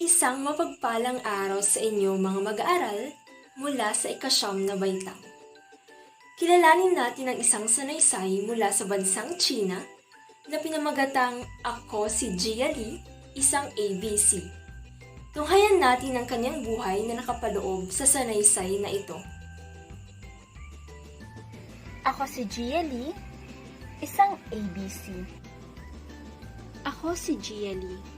Isang mapagpalang araw sa inyo mga mag-aaral mula sa ikasyam na baitang. Kilalanin natin ang isang sanaysay mula sa bansang China na pinamagatang Ako si Jia Li, isang ABC. Tunghayan natin ang kanyang buhay na nakapaloob sa sanaysay na ito. Ako si Jia Li, isang ABC. Ako si Jia Li,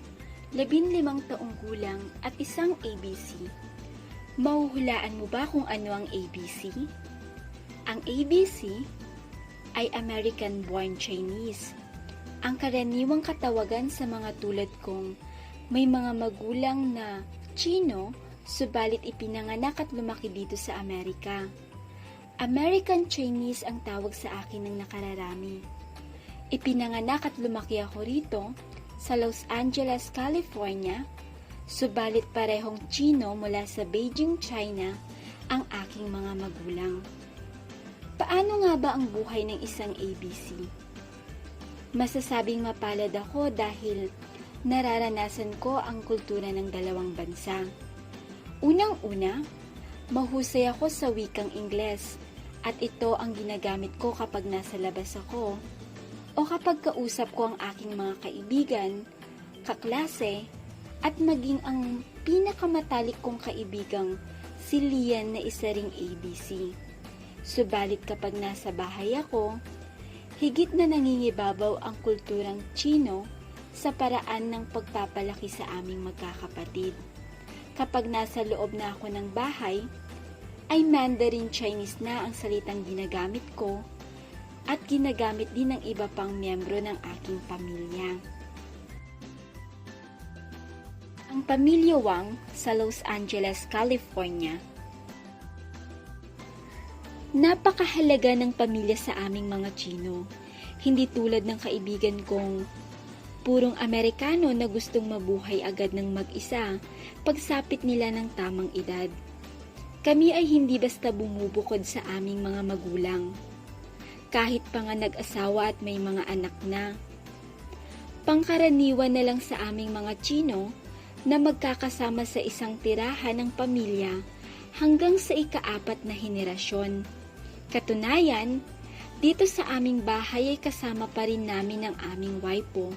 15 taong gulang at isang ABC. Mahuhulaan mo ba kung ano ang ABC? Ang ABC ay American-born Chinese. Ang karaniwang katawagan sa mga tulad kong may mga magulang na Chino, subalit ipinanganak at lumaki dito sa Amerika. American Chinese ang tawag sa akin ng nakararami. Ipinanganak at lumaki ako rito sa Los Angeles, California, subalit parehong Chino mula sa Beijing, China ang aking mga magulang. Paano nga ba ang buhay ng isang ABC? Masasabing mapalad ako dahil nararanasan ko ang kultura ng dalawang bansa. Unang-una, mahusay ako sa wikang Ingles at ito ang ginagamit ko kapag nasa labas ako o kapag kausap ko ang aking mga kaibigan, kaklase, at maging ang pinakamatalik kong kaibigang si Lian na isa ring ABC. Subalit kapag nasa bahay ako, higit na nangingibabaw ang kulturang Chino sa paraan ng pagpapalaki sa aming magkakapatid. Kapag nasa loob na ako ng bahay, ay Mandarin Chinese na ang salitang ginagamit ko at ginagamit din ng iba pang miyembro ng aking pamilya. Ang pamilya Wang sa Los Angeles, California. Napakahalaga ng pamilya sa aming mga Chino. Hindi tulad ng kaibigan kong purong Amerikano na gustong mabuhay agad ng mag-isa pagsapit nila ng tamang edad. Kami ay hindi basta bumubukod sa aming mga magulang. Kahit pa nga nag-asawa at may mga anak na. Pangkaraniwan na lang sa aming mga Chino na magkakasama sa isang tirahan ng pamilya hanggang sa ika-4 na henerasyon. Katunayan, dito sa aming bahay ay kasama pa rin namin ang aming waipo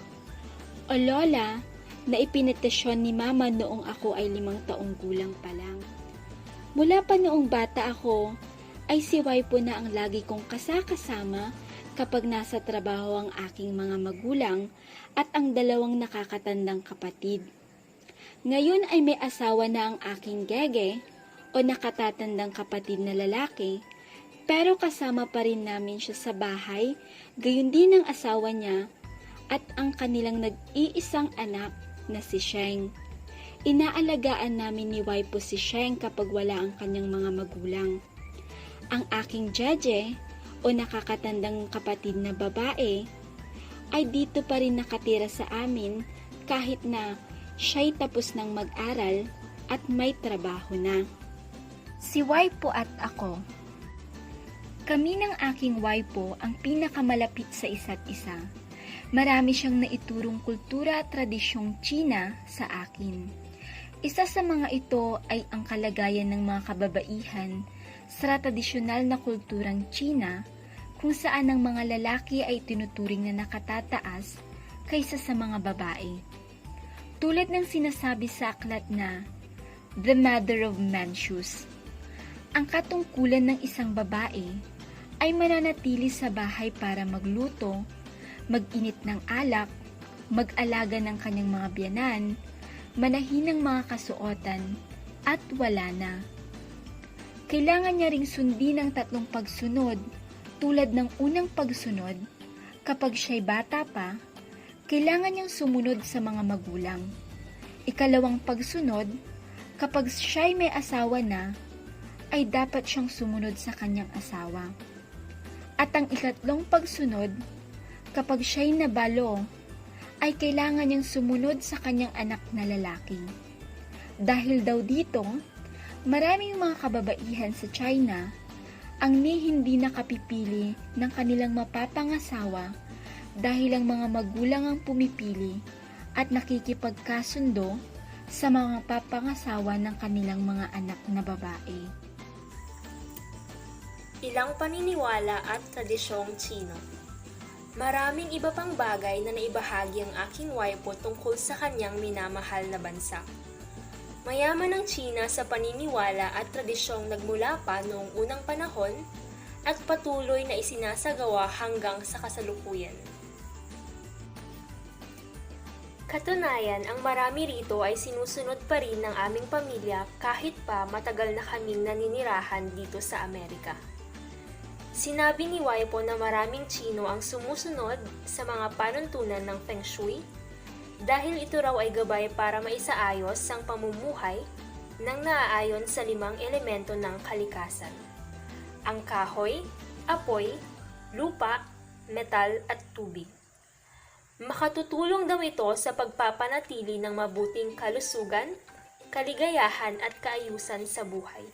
o lola na ipinatasyon ni mama noong ako ay 5 taong gulang pa lang. Mula pa noong bata ako, ay si waipo na ang lagi kong kasakasama kapag nasa trabaho ang aking mga magulang at ang 2 nakakatandang kapatid. Ngayon ay may asawa na ang aking gege o nakatatandang kapatid na lalaki, pero kasama pa rin namin siya sa bahay, gayon din ang asawa niya at ang kanilang nag-iisang anak na si Sheng. Inaalagaan namin ni waipo si Sheng kapag wala ang kanyang mga magulang. Ang aking jeje o nakakatandang kapatid na babae ay dito pa rin nakatira sa amin kahit na siya'y tapos ng mag-aral at may trabaho na. Si waipo at ako. Kami ng aking waipo ang pinakamalapit sa isa't isa. Marami siyang naiturong kultura at tradisyong China sa akin. Isa sa mga ito ay ang kalagayan ng mga kababaihan sa tradisyonal na kulturang China kung saan ang mga lalaki ay tinuturing na nakatataas kaysa sa mga babae. Tulad ng sinasabi sa aklat na The Mother of Mencius, ang katungkulan ng isang babae ay mananatili sa bahay para magluto, mag-init ng alak, mag-alaga ng kanyang mga biyanan, manahin ng mga kasuotan, at wala na. Kailangan niya ring sundin ang 3 pagsunod tulad ng unang pagsunod, kapag siya'y bata pa, kailangan niyang sumunod sa mga magulang. Ikalawang pagsunod, kapag siya'y may asawa na, ay dapat siyang sumunod sa kanyang asawa. At ang ikatlong pagsunod, kapag siya'y nabalo, ay kailangan niyang sumunod sa kanyang anak na lalaki. Dahil daw dito, maraming mga kababaihan sa China ang hindi nakapipili ng kanilang mapapangasawa dahil ang mga magulang ang pumipili at nakikipagkasundo sa mga papangasawa ng kanilang mga anak na babae. Ilang paniniwala at tradisyong Tsino. Maraming iba pang bagay na naibahagi ang aking waipo tungkol sa kanyang minamahal na bansa. Mayaman ang Tsina sa paniniwala at tradisyong nagmula pa noong unang panahon at patuloy na isinasagawa hanggang sa kasalukuyan. Katunayan, ang marami rito ay sinusunod pa rin ng aming pamilya kahit pa matagal na kaming naninirahan dito sa Amerika. Sinabi ni Waipo na maraming Tsino ang sumusunod sa mga panuntunan ng Feng Shui dahil ito raw ay gabay para maisaayos ang pamumuhay ng naaayon sa 5 elemento ng kalikasan: ang kahoy, apoy, lupa, metal at tubig. Makatutulong daw ito sa pagpapanatili ng mabuting kalusugan, kaligayahan at kaayusan sa buhay.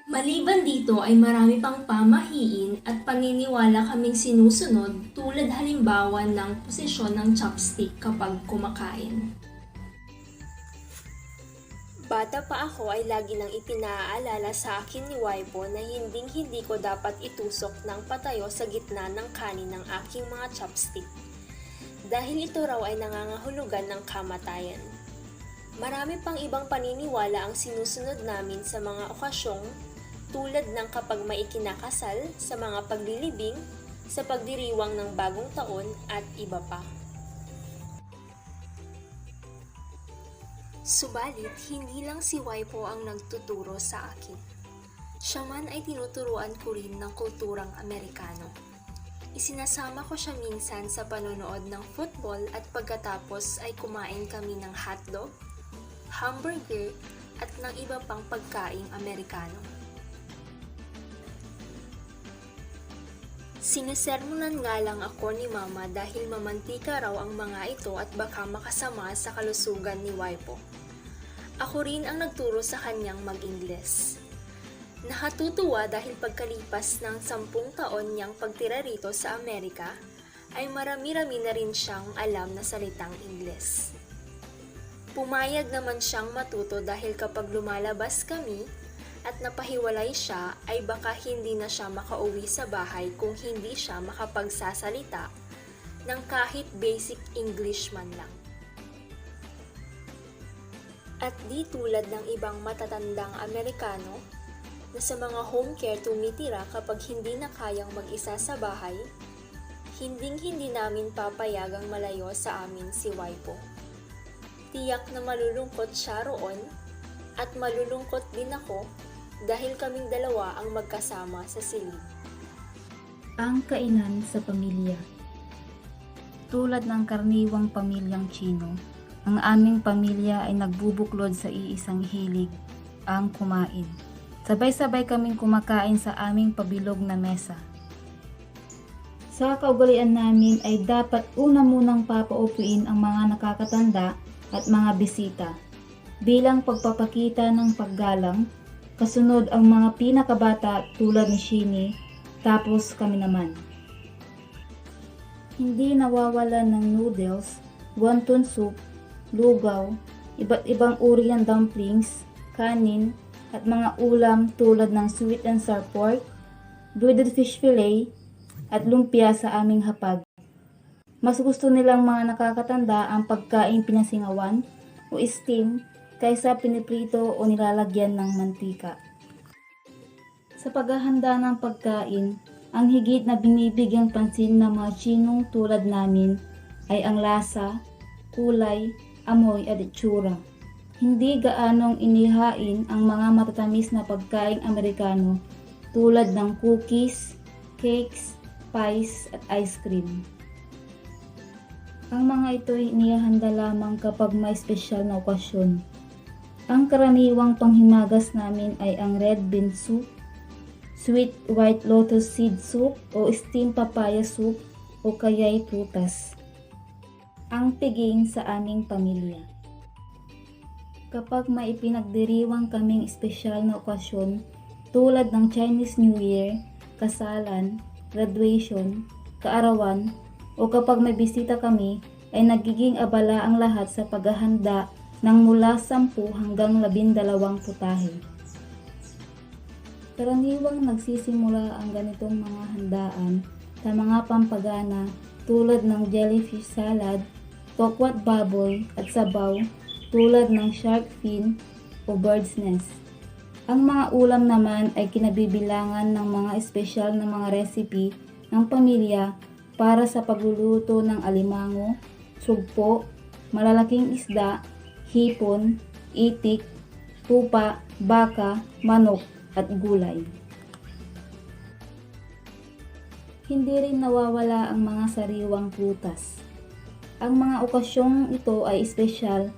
Maliban dito ay marami pang pamahiin at paniniwala kaming sinusunod tulad halimbawa ng posisyon ng chopstick kapag kumakain. Bata pa ako ay lagi nang ipinaalala sa akin ni Waipo na hinding-hindi ko dapat itusok ng patayo sa gitna ng kanin ng aking mga chopstick dahil ito raw ay nangangahulugan ng kamatayan. Marami pang ibang paniniwala ang sinusunod namin sa mga okasyong tulad ng kapag may ikinakasal, sa mga paglilibing, sa pagdiriwang ng bagong taon at iba pa. Subalit, hindi lang si Waipo ang nagtuturo sa akin. Siya man ay tinuturuan ko rin ng kulturang Amerikano. Isinasama ko siya minsan sa panonood ng football at pagkatapos ay kumain kami ng hotdog, hamburger at ng iba pang pagkaing Amerikano. Sinisermonan nga lang ako ni Mama dahil mamantika raw ang mga ito at baka makasama sa kalusugan ni Waipo. Ako rin ang nagturo sa kanyang mag-Ingles. Nakatutuwa dahil pagkalipas ng 10 taon niyang pagtira rito sa Amerika, ay marami-rami na rin siyang alam na salitang Ingles. Pumayag naman siyang matuto dahil kapag lumalabas kami at napahiwalay siya ay baka hindi na siya makauwi sa bahay kung hindi siya makapagsasalita ng kahit basic English man lang. At di tulad ng ibang matatandang Amerikano na sa mga home care tumitira kapag hindi na kayang mag-isa sa bahay, hinding-hindi namin papayagang malayo sa amin si Waipo. Tiyak na malulungkot siya roon at malulungkot din ako dahil kaming dalawa ang magkasama sa silid. Ang kainan sa pamilya. Tulad ng karaniwang pamilyang Tsino, ang aming pamilya ay nagbubuklod sa iisang hilig, ang kumain. Sabay-sabay kaming kumakain sa aming pabilog na mesa. Sa kaugalian namin ay dapat una munang papaupuin ang mga nakakatanda at mga bisita bilang pagpapakita ng paggalang. Kasunod ang mga pinakabata tulad ni Shini, tapos kami naman. Hindi nawawala ng noodles, wonton soup, lugaw, iba't ibang uri ng dumplings, kanin, at mga ulam tulad ng sweet and sour pork, breaded fish fillet, at lumpia sa aming hapag. Mas gusto nilang mga nakakatanda ang pagkain pinasingawan o steam kaysa piniprito o nilalagyan ng mantika. Sa paghahanda ng pagkain, ang higit na binibigyang pansin ng mga Tsinong tulad namin ay ang lasa, kulay, amoy at itsura. Hindi gaanong inihain ang mga matatamis na pagkaing Amerikano tulad ng cookies, cakes, pies at ice cream. Ang mga ito ay inihahanda lamang kapag may espesyal na okasyon. Ang karaniwang panghimagas namin ay ang red bean soup, sweet white lotus seed soup o steamed papaya soup o kaya'y prutas. Ang piging sa aming pamilya. Kapag may ipinagdiriwang kaming espesyal na okasyon tulad ng Chinese New Year, kasalan, graduation, kaarawan o kapag may bisita kami, ay nagiging abala ang lahat sa paghahanda ng mula 10 hanggang 12 putahe. Karaniwang nagsisimula ang ganitong mga handaan sa mga pampagana tulad ng jellyfish salad, tokwat baboy at sabaw tulad ng shark fin o bird's nest. Ang mga ulam naman ay kinabibilangan ng mga espesyal na mga recipe ng pamilya para sa pagluluto ng alimango, sugpo, malalaking isda, hipon, itik, tupa, baka, manok, at gulay. Hindi rin nawawala ang mga sariwang prutas. Ang mga okasyong ito ay espesyal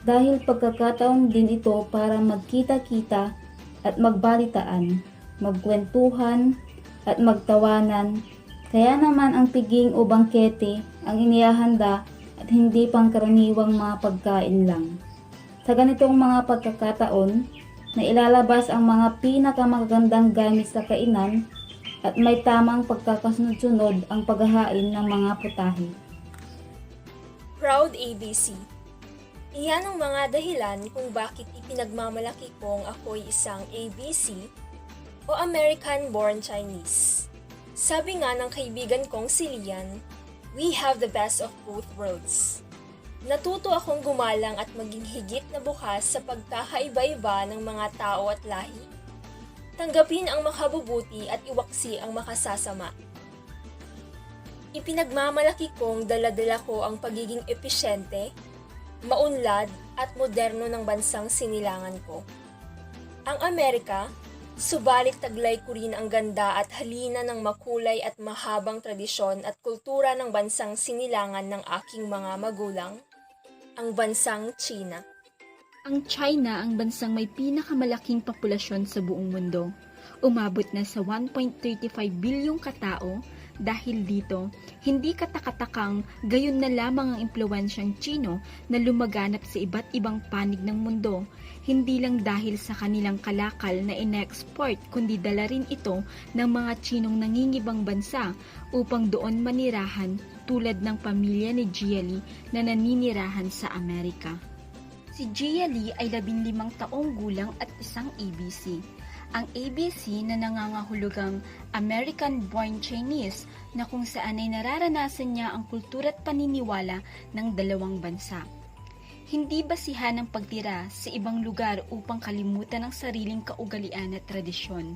dahil pagkakataon din ito para magkita-kita at magbalitaan, magkwentuhan at magtawanan. Kaya naman ang piging o bangkete ang inihahanda at hindi pangkaraniwang mga pagkain lang. Sa ganitong mga pagkakataon, na ilalabas ang mga pinakamagandang gamit sa kainan at may tamang pagkakasunod-sunod ang paghahain ng mga putahe. Proud ABC. Iyan ang mga dahilan kung bakit ipinagmamalaki kong ako'y isang ABC o American-born Chinese. Sabi nga ng kaibigan kong si Lian, we have the best of both worlds. Natuto akong gumalang at maging higit na bukas sa pagkakaiba-iba ng mga tao at lahi. Tanggapin ang makabubuti at iwaksi ang makasasama. Ipinagmamalaki kong dala-dala ko ang pagiging episyente, maunlad at moderno ng bansang sinilangan ko. Ang Amerika, subalit taglay ko rin ang ganda at halina ng makulay at mahabang tradisyon at kultura ng bansang sinilangan ng aking mga magulang, ang bansang China. Ang China ang bansang may pinakamalaking populasyon sa buong mundo. Umabot na sa 1.35 bilyong katao. Dahil dito, hindi katakatakang gayon na lamang ang impluwensyang Tsino na lumaganap sa iba't ibang panig ng mundo, hindi lang dahil sa kanilang kalakal na ine-export kundi dala rin ito ng mga Tsinong nangingibang bansa upang doon manirahan tulad ng pamilya ni Jia Li na naninirahan sa Amerika. Si Jia Li ay 15 taong gulang at isang ABC. Ang ABC na nangangahulugang American-born Chinese na kung saan ay nararanasan niya ang kultura at paniniwala ng dalawang bansa. Hindi basihan ng pagtira sa ibang lugar upang kalimutan ang sariling kaugalian at tradisyon.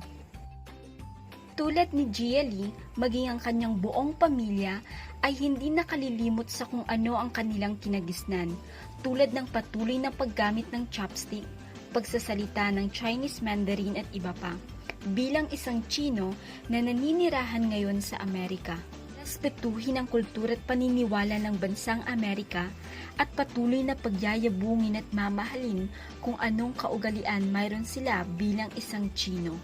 Tulad ni Jia Li, maging ang kanyang buong pamilya ay hindi nakalilimot sa kung ano ang kanilang kinagisnan, tulad ng patuloy na paggamit ng chopstick, pagsasalita ng Chinese Mandarin at iba pa, bilang isang Tsino na naninirahan ngayon sa Amerika. Respetuhin ang kultura at paniniwala ng bansang Amerika at patuloy na pagyayabungin at mamahalin kung anong kaugalian mayroon sila bilang isang Tsino.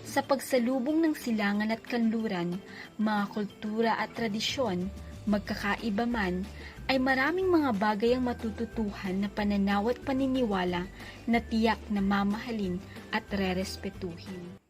Sa pagsalubong ng silangan at kanluran, mga kultura at tradisyon, magkakaiba man, ay maraming mga bagay ang matututuhan na pananaw at paniniwala na tiyak na mamahalin at rerespetuhin.